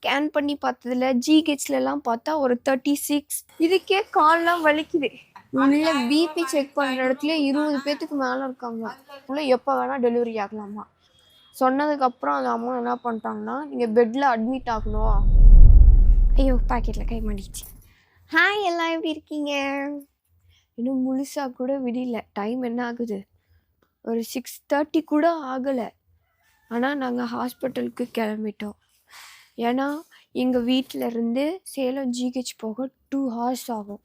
Scan பண்ணி பார்த்ததுல ஜிஹெச்லலாம் பார்த்தா ஒரு 36. இதுக்கே கால்லாம் வலிக்குது. உள்ள பிபி செக் பண்ணுற இடத்துல 20 பேத்துக்கு மேலே இருக்காங்க. உள்ள எப்போ வேணால் டெலிவரி ஆகலாமா. சொன்னதுக்கப்புறம் அந்த அம்மா என்ன பண்ணிட்டாங்கன்னா, நீங்கள் பெட்டில் அட்மிட் ஆகணும். ஐயோ பாக்கெட்டில் கை மாட்டிச்சு. ஹாய் எல்லாம் எப்படி இருக்கீங்க? இன்னும் முழுசாக கூட விடல. டைம் என்ன ஆகுது? ஒரு 6:30 கூட ஆகலை. ஆனால் நாங்கள் ஹாஸ்பிட்டலுக்கு கிளம்பிட்டோம். ஏன்னா எங்கள் வீட்டில் இருந்து சேலம் ஜிஹெச் போக 2 hours ஆகும்.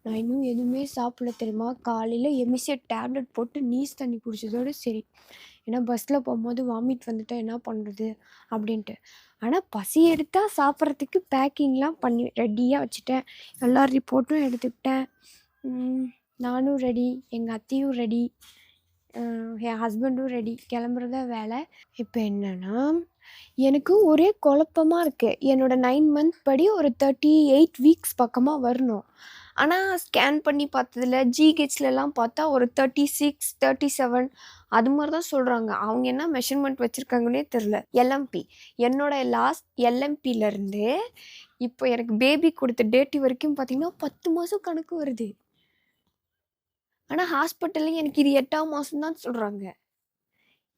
நான் இன்னும் எதுவுமே சாப்பிடல தெரியுமா. காலையில் எமிசெட் டேப்லெட் போட்டு நீஸ் தண்ணி குடிச்சதோடு சரி. ஏன்னா பஸ்ஸில் போகும்போது வாமிட் வந்துட்டால் என்ன பண்ணுறது அப்படின்ட்டு. ஆனால் பசி எடுத்தால் சாப்பிட்றதுக்கு பேக்கிங்லாம் பண்ணி ரெடியாக வச்சுட்டேன். எல்லா ரிப்போர்ட்டும் எடுத்துக்கிட்டேன். நானும் ரெடி, எங்கள் அத்தையும் ரெடி, என் ஹஸ்பண்டும் ரெடி. கிளம்புறதா வேலை. இப்போ என்னென்னா எனக்கு ஒரே குழப்பமாக இருக்குது. என்னோடய 9 month படி ஒரு 38 weeks பக்கமாக வரணும். ஆனால் ஸ்கேன் பண்ணி பார்த்ததுல ஜிஹெச்லலாம் பார்த்தா ஒரு 36, 37 அது மாதிரி தான் சொல்கிறாங்க. அவங்க என்ன மெஷர்மெண்ட் வச்சுருக்காங்கன்னே தெரில. எல்எம்பி என்னோட லாஸ்ட் எல்எம்பியிலேருந்து இப்போ எனக்கு பேபி கொடுத்த டேட்டு வரைக்கும் பார்த்திங்கன்னா 10 மாதம் கணக்கு வருது. ஆனால் ஹாஸ்பிட்டல்லையும் எனக்கு இது 8ஆம் மாதம் தான் சொல்கிறாங்க.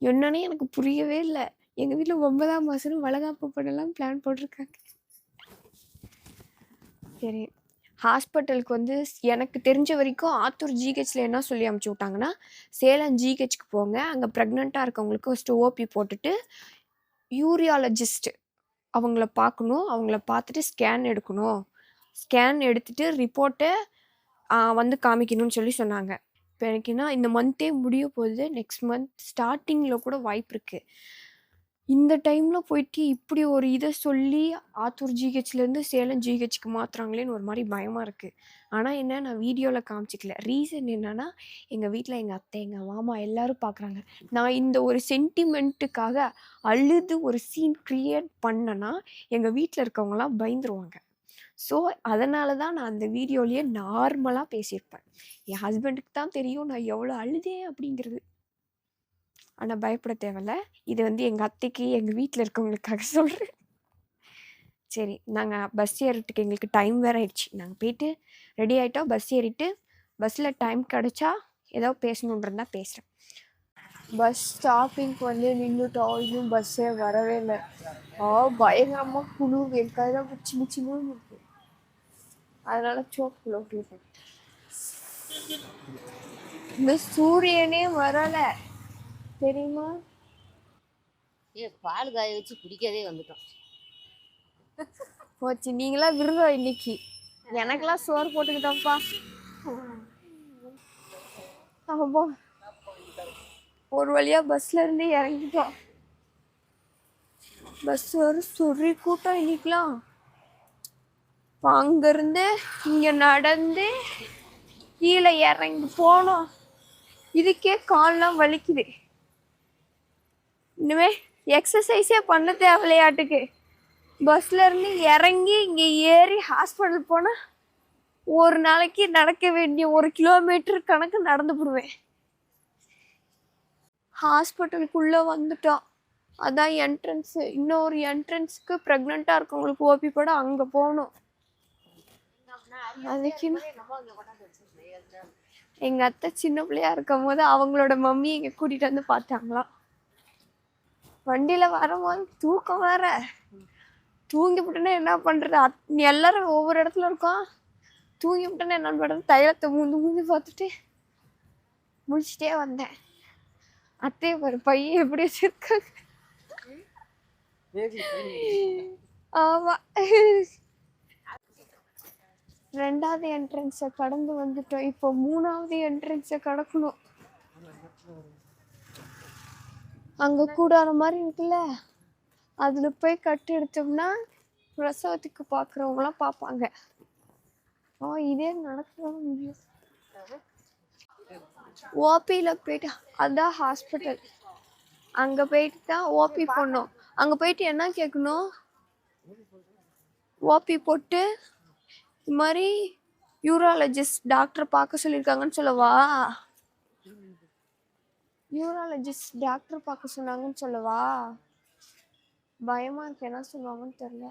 என்னன்னே எனக்கு புரியவே இல்லை. எங்கள் வீட்டில் 9ஆம் மாதம் வளகாப்பு பண்ணலாம் பிளான் போட்டிருக்காங்க. சரி, ஹாஸ்பிட்டலுக்கு வந்து எனக்கு தெரிஞ்ச வரைக்கும் ஆத்தூர் ஜிஹெச்சில் என்ன சொல்லி அமுச்சு விட்டாங்கன்னா, சேலம் ஜிஹெச்க்கு போங்க, அங்கே ப்ரெக்னெண்ட்டாக இருக்கவங்களுக்கு ஃபஸ்ட்டு ஓபி போட்டுட்டு யூரியாலஜிஸ்ட் அவங்கள பார்க்கணும், அவங்கள பார்த்துட்டு ஸ்கேன் எடுக்கணும், ஸ்கேன் எடுத்துகிட்டு ரிப்போர்ட்டை வந்து காமிக்கணும்னு சொல்லி சொன்னாங்க. இப்போ எனக்கு என்ன, இந்த மந்த்தே முடிய போகுது. நெக்ஸ்ட் மந்த் ஸ்டார்டிங்கில் கூட வாய்ப்பு இருக்குது. இந்த டைமில் போயிட்டு இப்படி ஒரு இதை சொல்லி ஆத்தூர் ஜிஹெச்லேருந்து சேலம் ஜிஹெச்க்கு மாற்றுறாங்களேன்னு ஒரு மாதிரி பயமாக இருக்குது. ஆனால் என்ன, நான் வீடியோவில் காமிச்சிக்கல. ரீசன் என்னென்னா, எங்கள் வீட்டில் எங்கள் அத்தை, எங்கள் மாமா எல்லோரும் பார்க்குறாங்க. நான் இந்த ஒரு சென்டிமெண்ட்டுக்காக அழுது ஒரு சீன் க்ரியேட் பண்ணேன்னா எங்கள் வீட்டில் இருக்கவங்களாம் பயந்துருவாங்க. ஸோ அதனால தான் நான் அந்த வீடியோலேயே நார்மலாக பேசியிருப்பேன். என் ஹஸ்பண்டுக்கு தான் தெரியும் நான் எவ்வளோ அழுதேன் அப்படிங்கிறது. ஆனால் பயப்பட தேவையில்ல. இது வந்து எங்கள் அத்தைக்கு, எங்கள் வீட்டில் இருக்கவங்களுக்காக சொல்கிறேன். சரி, நாங்கள் பஸ் ஏறதுக்கு எங்களுக்கு டைம் வேறு ஆயிடுச்சு. நாங்கள் போயிட்டு ரெடி ஆகிட்டோம். பஸ் ஏறிட்டு பஸ்ஸில் டைம் கிடச்சா ஏதோ பேசணுன்றதா பேசுகிறேன். பஸ் ஸ்டாப்பிங்க்கு வந்து நின்றுட்டோம். இன்னும் பஸ்ஸே வரவே இல்லை. பயங்கரமாக குளிர், என் கையில் சின்ன இருக்குது. அதனால சோப்பு ஓட்டிட்டேன். இந்த சூரியனே வரலை தெரியுமா. பால் காய வச்சு குடிக்கவே வந்துட்டோம். போச்சு, நீங்களா விருதம் இன்னைக்கு. எனக்கெல்லாம் சோறு போட்டுக்கிட்டோம்ப்பா. ஆமா, ஒரு வழியா பஸ்ல இருந்து இறங்கிட்டோம். பஸ் ஒரு சொறி கூட்டம் இன்னைக்கெல்லாம். அங்கிருந்து இங்க நடந்து கீழே இறங்கி போனோம். இதுக்கே கால்லாம் வலிக்குது. இனிமே எக்ஸசைஸே பண்ண தேவையாட்டுக்கு. பஸ்ல இருந்து இறங்கி இங்கே ஏறி ஹாஸ்பிட்டல் போனால் ஒரு நாளைக்கு நடக்க வேண்டிய 1 கிலோமீட்டர் கணக்கு நடந்து போடுவேன். ஹாஸ்பிட்டலுக்குள்ளே வந்துட்டோம். அதான் என்ட்ரன்ஸு. இன்னொரு என்ட்ரன்ஸுக்கு ப்ரெக்னெண்ட்டாக இருக்கவங்களுக்கு ஓபி போட அங்கே போகணும். அதுக்கு எங்கள் அத்தை சின்ன பிள்ளையா இருக்கும் போது அவங்களோட மம்மி இங்கே கூட்டிகிட்டு வந்து பார்த்தாங்களாம். வண்டியில் வரும்போது தூக்கம் வேற. தூங்கி விட்டோன்னா என்ன பண்ணுறது, எல்லாரும் ஒவ்வொரு இடத்துல இருக்கோம். தூங்கி விட்டோன்னா என்ன பண்ணுறது, தைலத்தை மூந்து பார்த்துட்டு முடிச்சுட்டே வந்தேன். அத்தையை பாரு, பையன் எப்படி வச்சிருக்காங்க. ஆமாம், 2வது என்ட்ரன்ஸை கடந்து வந்துட்டோம். இப்போ 3வது என்ட்ரன்ஸை கடக்கணும். அங்கே கூடார மாதிரி இருக்குல்ல, அதில் போய் கட்டு எடுத்தோம்னா பிரசவத்துக்கு பார்க்குறவங்களாம் பார்ப்பாங்க. இதே நடக்கலாம் முடியும். ஓபியில் போயிட்டு, அதான் ஹாஸ்பிட்டல். அங்கே போயிட்டு தான் ஓபி போடணும். அங்கே போயிட்டு என்ன கேட்கணும், ஓபி போட்டு இது மாதிரி யூராலஜிஸ்ட் டாக்டர் பார்க்க சொல்லியிருக்காங்கன்னு சொல்லவா. யூராலஜிஸ்ட் டாக்டர் பார்க்க சொன்னாங்கன்னு சொல்லவா. பயமாக இருக்கு, என்ன சொல்லுவாங்கன்னு தெரியல.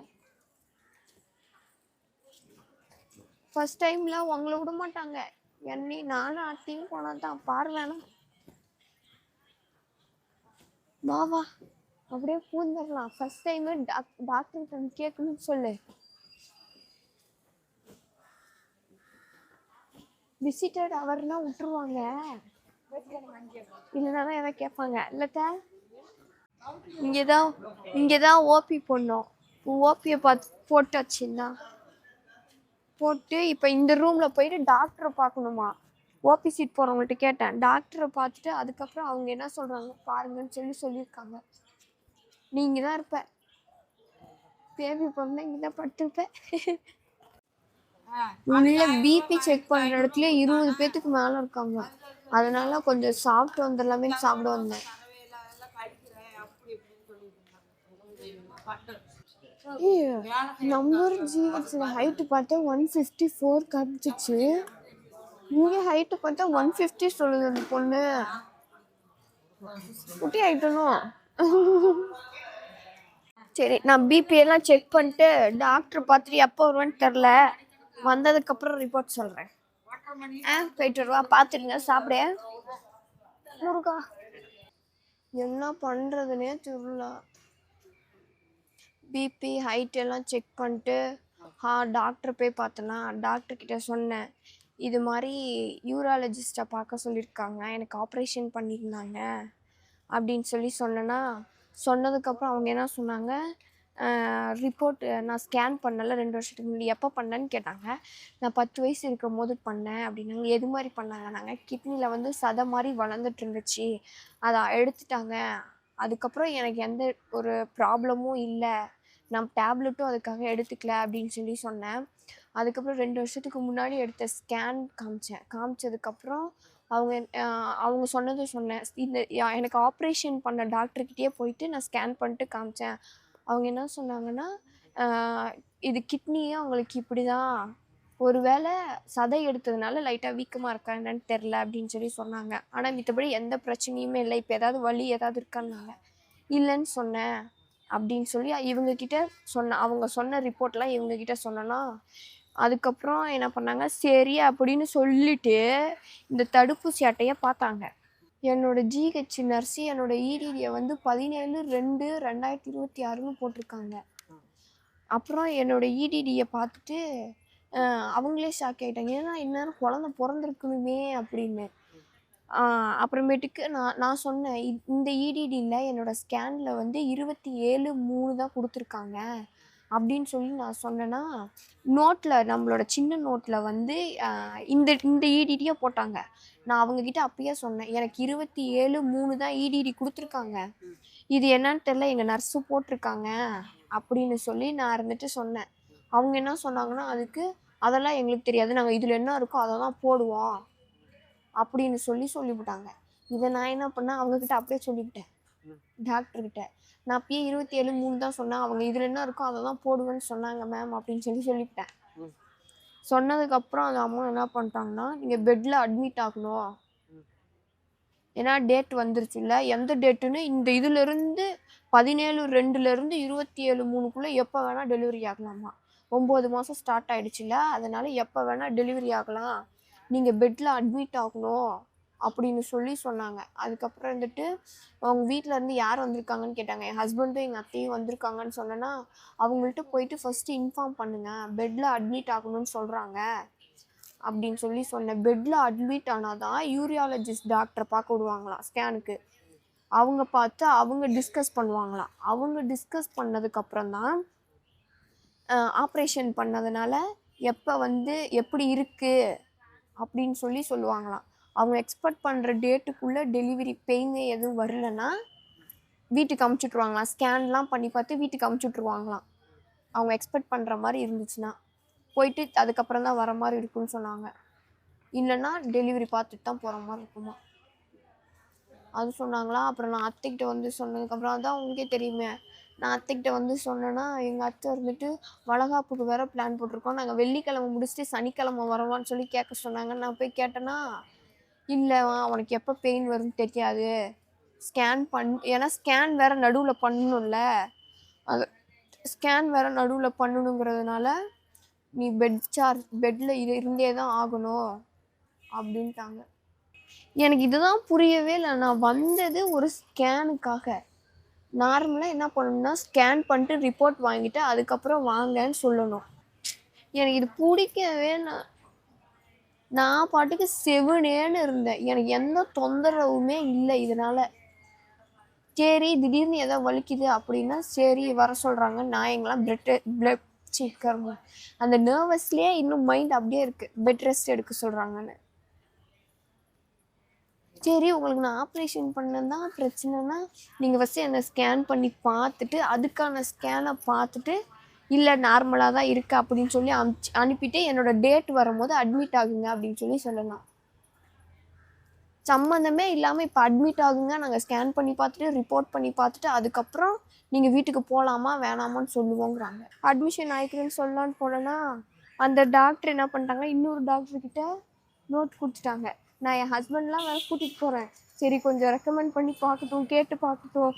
ஃபர்ஸ்ட் டைம்ல உங்களை விட மாட்டாங்க. என்னை நானும் அத்தையும் போனாதான் பாரு வேணாம். வா வா அப்படியே பூந்துடலாம். ஃபர்ஸ்ட் டைம் டாக்டர் கேட்கணும்னு சொல்லு. விசிட்டட் அவர்னா விட்டுருவாங்க, இல்லைன்னா எதாவது கேட்பாங்க. இல்லட்ட இங்கேதான் ஓபி போடணும். ஓபியை பார்த்து போட்டு வச்சுருந்தா போட்டு இப்போ இந்த ரூமில் போயிட்டு டாக்டரை பார்க்கணுமா. ஓபி சீட் போகிறவங்கள்ட்ட கேட்டேன். டாக்டரை பார்த்துட்டு அதுக்கப்புறம் அவங்க என்ன சொல்கிறாங்க பாருங்கன்னு சொல்லியிருக்காங்க. நீங்கள் தான் இருப்ப, பேபி பொண்ணு இங்கே தான் படுத்துருப்பேன். உள்ள பிபி செக் பண்ணுற இடத்துல 20 பேத்துக்கு மேலே இருக்காங்க. அதனால கொஞ்சம் சாப்பிட்டு வந்துடலாமே சாப்பிட வந்தேன். நம்பர் ஜிஹெச்ல ஹைட்டு பார்த்தா 154 காமிச்சிச்சு. இங்கே ஹைட்டு பார்த்தா 150 சொல்லுது அந்த பொண்ணு. குட்டி ஆயிட்டணும். சரி, நான் பிபி எல்லாம் செக் பண்ணிட்டு டாக்டர் பார்த்துட்டு எப்போ வருவேன்னு தெரில. வந்ததுக்கப்புறம் ரிப்போர்ட் சொல்கிறேன். போயிட்டு வருவா, பார்த்துருங்க, சாப்பிட. முருகா என்ன பண்ணுறதுனே தெரியல. பிபி ஹைட் எல்லாம் செக் பண்ணிட்டு டாக்டர் போய் பார்த்தேன்னா டாக்டர்கிட்ட சொன்னேன், இது மாதிரி யூராலஜிஸ்ட்டை பார்க்க சொல்லியிருக்காங்க, எனக்கு ஆப்ரேஷன் பண்ணியிருந்தாங்க அப்படின்னு சொன்னேன்னா, சொன்னதுக்கப்புறம் அவங்க என்ன சொன்னாங்க, ரிப்போர்ட் நான் ஸ்கேன் பண்ணல 2 வருஷத்துக்கு முன்னாடி. எப்போ பண்ணேன்னு கேட்டாங்க. நான் 10 வயசு இருக்கும் போது பண்ணேன் அப்படின்னாங்க. எது மாதிரி பண்ணாங்க? நாங்கள் கிட்னியில் வந்து சதை மாதிரி வளர்ந்துட்டு இருந்துச்சு, அதை எடுத்துட்டாங்க. அதுக்கப்புறம் எனக்கு எந்த ஒரு ப்ராப்ளமும் இல்லை, நான் டேப்லெட்டும் அதுக்காக எடுத்துக்கல அப்படின்னு சொன்னேன். அதுக்கப்புறம் 2 வருஷத்துக்கு முன்னாடி எடுத்த ஸ்கேன் காமிச்சதுக்கப்புறம் அவங்க சொன்னதை சொன்னேன். இந்த எனக்கு ஆப்ரேஷன் பண்ண டாக்டர்கிட்டயே போயிட்டு நான் ஸ்கேன் பண்ணிட்டு காமிச்சேன். அவங்க என்ன சொன்னாங்கன்னா, இது கிட்னியே அவங்களுக்கு இப்படி தான், ஒருவேளை சதை எடுத்ததுனால லைட்டாக வீக்கமாக இருக்கா என்னன்னு தெரில அப்படின்னு சொன்னாங்க. ஆனால் மித்தபடி எந்த பிரச்சனையுமே இல்லை, இப்போ ஏதாவது வலி ஏதாவது இருக்கான்னாங்க. இல்லைன்னு சொன்னேன் அப்படின்னு இவங்கக்கிட்ட அவங்க சொன்ன ரிப்போர்ட்லாம் இவங்கக்கிட்ட சொன்னேன்னா, அதுக்கப்புறம் என்ன பண்ணாங்க, சரி அப்படின்னு சொல்லிட்டு இந்த தடுப்பூசி அட்டையை பார்த்தாங்க. என்னோட ஜிஹெச் நர்ஸு என்னோட இடிடியை வந்து 17/2/2026 போட்டிருக்காங்க. அப்புறம் என்னோட இடிடியை பார்த்துட்டு அவங்களே ஷாக் ஆகிட்டாங்க. ஏன்னா இந்நேரம் குழந்தை பிறந்திருக்கணுமே அப்படின்னு. அப்புறமேட்டுக்கு நான் சொன்னேன், இந்த இடிடியில் என்னோட ஸ்கேனில் வந்து 27/3 தான் கொடுத்துருக்காங்க அப்படின்னு நான் சொன்னேன்னா, நோட்டில் நம்மளோட சின்ன நோட்டில் வந்து இந்த இடிடியை போட்டாங்க. நான் அவங்கக்கிட்ட அப்பயே சொன்னேன், எனக்கு 27/3 தான் இடிடி கொடுத்துருக்காங்க, இது என்னன்னு தெரில, எங்கள் நர்ஸு போட்டிருக்காங்க அப்படின்னு நான் இருந்துட்டு சொன்னேன். அவங்க என்ன சொன்னாங்கன்னா, அதெல்லாம் எங்களுக்கு தெரியாது, நாங்கள் இதில் என்ன இருக்கோ அதை தான் போடுவோம் அப்படின்னு சொல்லிவிட்டாங்க. இதை நான் என்ன பண்ணேன், அவங்கக்கிட்ட அப்படியே சொல்லிவிட்டேன் டாக்டர்கிட்ட. நான் அப்பயே 27/3 தான் சொன்னேன், அவங்க இதில் என்ன இருக்கோ அதை தான் போடுவேன்னு சொன்னாங்க மேம் அப்படின்னு சொல்லிவிட்டேன். சொன்னதுக்கப்புறம் அந்த அம்மா என்ன பண்ணிட்டாங்கன்னா, நீங்கள் பெட்டில் அட்மிட் ஆகணும், ஏன்னா டேட் வந்துருச்சுல்ல, எந்த டேட்டுன்னு இந்த இதுலேருந்து 17/2 27/3 எப்போ வேணால் டெலிவரி ஆகலாமா. 9 மாதம் ஸ்டார்ட் ஆகிடுச்சுல்ல, அதனால் எப்போ வேணால் டெலிவரி ஆகலாம், நீங்கள் பெட்டில் அட்மிட் ஆகணும் அப்படின்னு சொன்னாங்க. அதுக்கப்புறம் வந்துட்டு அவங்க வீட்டிலேருந்து யார் வந்திருக்காங்கன்னு கேட்டாங்க. என் ஹஸ்பண்டும் எங்கள் அத்தையும் வந்திருக்காங்கன்னு சொன்னேன்னா, அவங்கள்ட்ட போயிட்டு ஃபஸ்ட்டு இன்ஃபார்ம் பண்ணுங்கள், பெட்டில் அட்மிட் ஆகணும்னு சொல்கிறாங்க அப்படின்னு சொன்னேன். பெட்டில் அட்மிட் ஆனால் தான் யூரியாலஜிஸ்ட் டாக்டரை பார்க்க விடுவாங்களாம் ஸ்கேனுக்கு. அவங்க பார்த்து அவங்க டிஸ்கஸ் பண்ணுவாங்களாம். அவங்க டிஸ்கஸ் பண்ணதுக்கப்புறம் தான் ஆப்ரேஷன் பண்ணதுனால எப்போ வந்து எப்படி இருக்குது அப்படின்னு சொல்லுவாங்களாம். அவங்க எக்ஸ்பெக்ட் பண்ணுற டேட்டுக்குள்ளே டெலிவரி பெயின் எதுவும் வரலன்னா வீட்டுக்கு அமுச்சுட்ருவாங்களாம். ஸ்கேன்லாம் பண்ணி பார்த்து வீட்டுக்கு அமுச்சுட்ருவாங்களாம், அவங்க எக்ஸ்பெக்ட் பண்ணுற மாதிரி இருந்துச்சுன்னா. போயிட்டு அதுக்கப்புறம் தான் வர மாதிரி இருக்குன்னு சொன்னாங்க. இல்லைன்னா டெலிவரி பார்த்துட்டு தான் போகிற மாதிரி இருக்குமா, அது சொன்னாங்களா. அப்புறம் நான் அத்தைக்கிட்ட வந்து சொன்னதுக்கப்புறம் அதான் உங்களுக்கே தெரியுமே, நான் அத்தைக்கிட்ட வந்து சொன்னேன்னா எங்கள் அத்தை இருந்துட்டு வளகாப்புக்கு வேறு பிளான் போட்டிருக்கோம், நாங்கள் வெள்ளிக்கிழமை முடிச்சுட்டு சனிக்கிழமை வரவான்னு கேட்க சொன்னாங்க. நான் போய் கேட்டேன்னா, இல்லைம்மா அவனுக்கு எப்போ பெயின் வரும்னு தெரியாது, ஏன்னா ஸ்கேன் வேறு நடுவில் பண்ணணும்ல, அது ஸ்கேன் வேறு நடுவில் பண்ணணுங்கிறதுனால நீ பெட்டில் இருந்தே தான் ஆகணும் அப்படின்ட்டாங்க. எனக்கு இதுதான் புரியவே இல்லை. நான் வந்தது ஒரு ஸ்கேனுக்காக. நார்மலாக என்ன பண்ணணும்னா ஸ்கேன் பண்ணிட்டு ரிப்போர்ட் வாங்கிட்டு அதுக்கப்புறம் வாங்கன்னு சொல்லணும். எனக்கு இது பிடிக்கவே நான் பாட்டுக்கு செவனேன்னு இருந்தேன். எனக்கு எந்த தொந்தரவுமே இல்லை இதனால. சரி திடீர்னு எதோ வலிக்குது அப்படின்னா சரி வர சொல்கிறாங்க. நான் எங்கெல்லாம் பிளட் சீக்கிரம் அந்த நர்வஸ்லேயே இன்னும் மைண்ட் அப்படியே இருக்குது, பெட் ரெஸ்ட் எடுக்க சொல்கிறாங்கன்னு. சரி உங்களுக்கு நான் ஆப்ரேஷன் பண்ணதான் பிரச்சனைனா நீங்கள் ஃபஸ்ட்டு என்னை ஸ்கேன் பண்ணி பார்த்துட்டு அதுக்கான ஸ்கேனை பார்த்துட்டு இல்லை நார்மலாக தான் இருக்குது அப்படின்னு சொல்லி அனுப்பிட்டு என்னோடய டேட் வரும்போது அட்மிட் ஆகுங்க அப்படின்னு சொல்லி சொல்லலாம். சம்மந்தமே இல்லாமல் இப்போ அட்மிட் ஆகுங்க, நாங்கள் ஸ்கேன் பண்ணி பார்த்துட்டு ரிப்போர்ட் பண்ணி பார்த்துட்டு அதுக்கப்புறம் நீங்கள் வீட்டுக்கு போகலாமா வேணாமான்னு சொல்லுவோங்கிறாங்க. அட்மிஷன் ஆகிக்கிறேன்னு சொல்லலான்னு போனேன்னா அந்த டாக்டர் என்ன பண்ணிட்டாங்க, இன்னொரு டாக்டர்கிட்ட நோட் கொடுத்துட்டாங்க. நான் என் ஹஸ்பண்ட்லாம் வேறு கூட்டிகிட்டு போகிறேன், சரி கொஞ்சம் ரெக்கமெண்ட் பண்ணி பார்க்கட்டும் கேட்டு பார்க்கட்டும்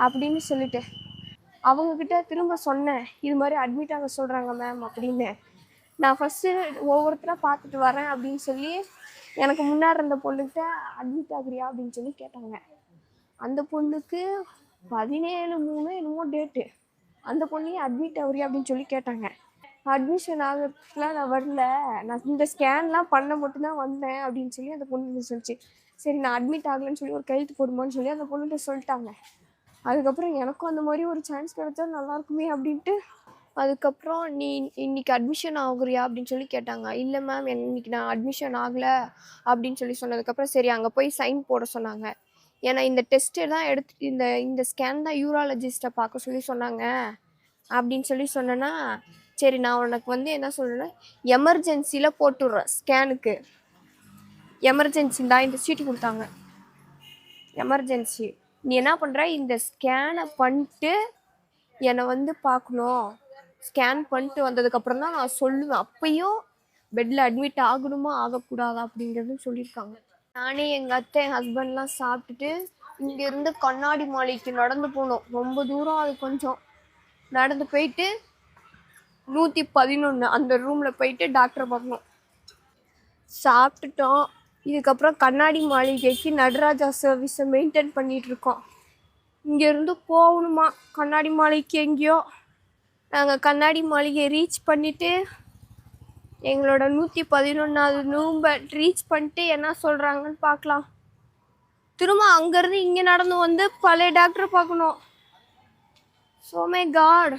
அப்படின்னு சொல்லிட்டு அவங்கக்கிட்ட திரும்ப சொன்னேன், இது மாதிரி அட்மிட் ஆக சொல்கிறாங்க மேம் அப்படின்னு. நான் ஃபஸ்ட்டு ஒவ்வொருத்தராக பார்த்துட்டு வரேன் அப்படின்னு சொல்லி எனக்கு முன்னாடி இருந்த பொண்ணுக்கிட்ட அட்மிட் ஆகுறியா அப்படின்னு சொல்லி கேட்டாங்க. அந்த பொண்ணுக்கு 17/3 என்னமோ டேட்டு. அந்த பொண்ணையும் அட்மிட் ஆகுறியா அப்படின்னு சொல்லி கேட்டாங்க. அட்மிஷன் ஆகிறதுக்குலாம் நான் வரல, நான் இந்த ஸ்கேன்லாம் பண்ண மட்டும்தான் வந்தேன் அப்படின்னு சொல்லி அந்த பொண்ணு சொல்லிச்சு. சரி நான் அட்மிட் ஆகலைன்னு சொல்லி ஒரு கையெழுத்து போடுமான்னு சொல்லி அந்த பொண்ணுகிட்ட சொல்லிட்டாங்க. அதுக்கப்புறம் எனக்கும் அந்த மாதிரி ஒரு சான்ஸ் கிடைச்சா நல்லாயிருக்குமே அப்படின்ட்டு அதுக்கப்புறம் நீ இன்னைக்கு அட்மிஷன் ஆகுறியா அப்படின்னு சொல்லி கேட்டாங்க. இல்லை மேம் இன்னைக்கு நான் அட்மிஷன் ஆகலை அப்படின்னு சொல்லி சொன்னதுக்கப்புறம் சரி அங்கே போய் சைன் போட சொன்னாங்க. ஏன்னா இந்த டெஸ்ட்டு தான் எடுத்து இந்த ஸ்கேன் தான் யூராலஜிஸ்ட்டை பார்க்க சொல்லி சொன்னாங்க அப்படின்னு சொல்லி சொன்னேன்னா சரி நான் உனக்கு வந்து என்ன சொல்கிறேன்னா எமர்ஜென்சியில் போட்டுடுறேன் ஸ்கேனுக்கு. எமர்ஜென்சி தான் இந்த சீட்டு கொடுத்தாங்க, எமர்ஜென்சி. நீ என்ன பண்ணுற இந்த ஸ்கேனை பண்ணிட்டு என்னை வந்து பார்க்கணும், ஸ்கேன் பண்ணிட்டு வந்ததுக்கப்புறம் தான் நான் சொல்லுவேன், அப்பயும் பெட்டில் அட்மிட் ஆகணுமா ஆகக்கூடாதா அப்படிங்கிறது சொல்லியிருக்காங்க. நானே எங்கள் அத்தை என் ஹஸ்பண்ட்லாம் சாப்பிட்டுட்டு இங்கேருந்து கண்ணாடி மாளிகைக்கு நடந்து போனோம். ரொம்ப தூரம், அது கொஞ்சம் நடந்து போயிட்டு 111 அந்த ரூமில் போயிட்டு டாக்டரை பார்க்கணும். சாப்பிட்டுட்டோம். இதுக்கப்புறம் கண்ணாடி மாளிகைக்கு நடராஜா சர்வீஸை மெயின்டைன் பண்ணிகிட்ருக்கோம். இங்கேருந்து போகணுமா கண்ணாடி மாளிகைக்கு எங்கேயோ. நாங்கள் கண்ணாடி மாளிகை ரீச் பண்ணிவிட்டு எங்களோட 111வது ரூம்பை ரீச் பண்ணிட்டு என்ன சொல்கிறாங்கன்னு பார்க்கலாம். திரும்ப அங்கேருந்து இங்கே நடந்து வந்து பழைய டாக்டரை பார்க்கணும். So my God.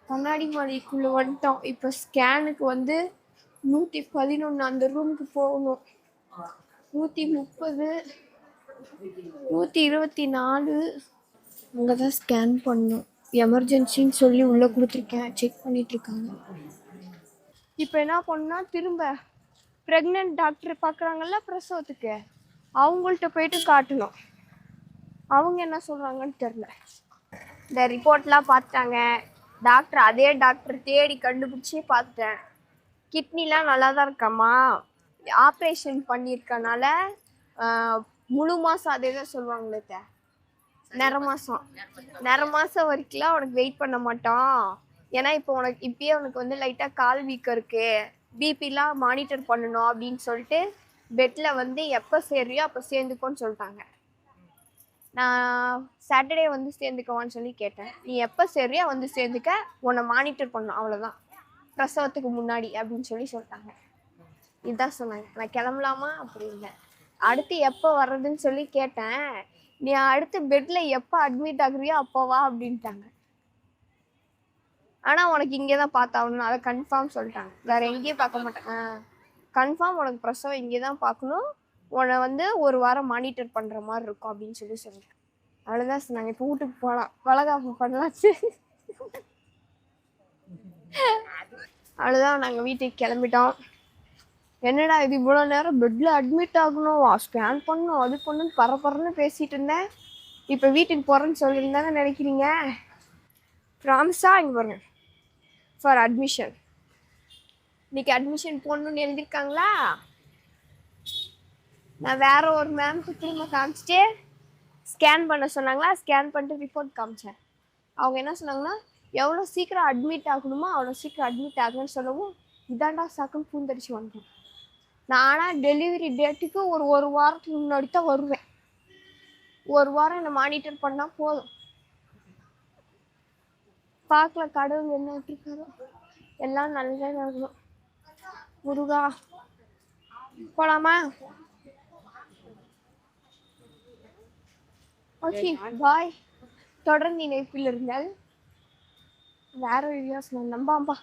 கண்ணாடி மாளிகைக்குள்ளே வந்துட்டோம். இப்போ ஸ்கேனுக்கு வந்து 111 அந்த ரூமுக்கு போகணும். 130 124 அங்கே தான் ஸ்கேன் பண்ணணும். எமர்ஜென்சின்னு சொல்லி உள்ளே கொடுத்துருக்கேன், செக் பண்ணிகிட்ருக்காங்க. இப்போ என்ன பண்ணா திரும்ப ப்ரெக்னென்ட் டாக்டர் பார்க்குறாங்கல்ல பிரசவத்துக்கு, அவங்கள்ட்ட போயிட்டு காட்டணும். அவங்க என்ன சொல்கிறாங்கன்னு தெரில. இந்த ரிப்போர்ட்லாம் பார்த்துட்டாங்க டாக்டர், அதே டாக்டர் தேடி கண்டுபிடிச்சி பார்த்துட்டேன். கிட்னிலாம் நல்லா தான் இருக்காம்மா, ஆப்ரேஷன் பண்ணியிருக்கனால முழு மாதம் அதே தான் சொல்லுவாங்களே நிற மாதம் வரைக்கும்லாம் உனக்கு வெயிட் பண்ண மாட்டோம். ஏன்னா இப்போ இப்பயே உனக்கு வந்து லைட்டாக கால் வீக்கம் இருக்குது, பிபிலாம் மானிட்டர் பண்ணணும் அப்படின்னு சொல்லிட்டு பெட்டில் வந்து எப்போ சேர்றியோ அப்போ சேர்ந்துக்கோன்னு சொல்லிட்டாங்க. நான் சாட்டர்டே வந்து சேர்ந்துக்கவான்னு சொல்லி கேட்டேன். நீ எப்போ சேர்றியோ வந்து சேர்ந்துக்க, உன்னை மானிட்டர் பண்ணணும் அவ்வளோதான், பிரசவத்துக்கு முன்னாடி அப்படின்னு சொல்லி சொல்லிட்டாங்க. இதுதான் சொன்னாங்க. நான் கிளம்பலாமா அப்படி இல்லை. அடுத்து எப்போ வர்றதுன்னு சொல்லி கேட்டேன். நீ அடுத்து பெட்டில் எப்போ அட்மிட் ஆகுறியோ அப்போவா அப்படின்ட்டாங்க. ஆனால் உனக்கு இங்கே தான் பார்த்தாகணும், அதை கன்ஃபார்ம் சொல்லிட்டாங்க. வேறு எங்கேயும் பார்க்க மாட்டேன், கன்ஃபார்ம் உனக்கு பிரசவம் இங்கே தான் பார்க்கணும், உன்னை வந்து ஒரு வாரம் மானிட்டர் பண்ணுற மாதிரி இருக்கும் அப்படின்னு சொல்லி சொல்லிட்டேன். அவ்வளோதான் சொன்னாங்க. இப்போ வீட்டுக்கு போகலாம், வளகாப்பு பண்ணலாச்சு. அவ்வளோதான், நாங்கள் வீட்டுக்கு கிளம்பிட்டோம். என்னடா இது இவ்வளோ நேரம் பெட்டில் அட்மிட் ஆகணும், ஸ்கேன் பண்ணணும், அது பண்ணணும் பரபரன்னு பேசிகிட்டு இருந்தேன், இப்போ வீட்டுக்கு போகிறேன்னு சொல்லியிருந்தாங்க நினைக்கிறீங்க. ப்ராமிஸாக இங்கே பாருங்க, ஃபார் அட்மிஷன். இன்னைக்கு அட்மிஷன் போடணுன்னு எழுதியிருக்காங்களா. நான் வேற ஒரு மேம்க்கு திரும்ப காமிச்சிட்டு ஸ்கேன் பண்ண சொன்னாங்களா, ஸ்கேன் பண்ணிட்டு ரிப்போர்ட் காமிச்சேன். அவங்க என்ன சொன்னாங்கன்னா எவ்வளோ சீக்கிரம் அட்மிட் ஆகணுமோ அவ்வளோ சீக்கிரம் அட்மிட் ஆகணும்னு சொல்லவும் இதாண்டா சாக்குன்னு பூந்தடிச்சு வந்துட்டோம். நானாக டெலிவரி டேட்டுக்கு ஒரு வாரத்துக்கு முன்னாடி தான் வருவேன். ஒரு வாரம் என்னை மானிட்டர் பண்ணால் போதும். பார்க்கல கடவுள் என்ன விட்டுருக்காரோ எல்லாம் நல்லதே நடக்கணும். முருகா போலாமா? Okay bye. தொடர்ந்து இணைப்பில் இருந்தால் வேற வீடியோஸ் நான் நம்பாம்பா.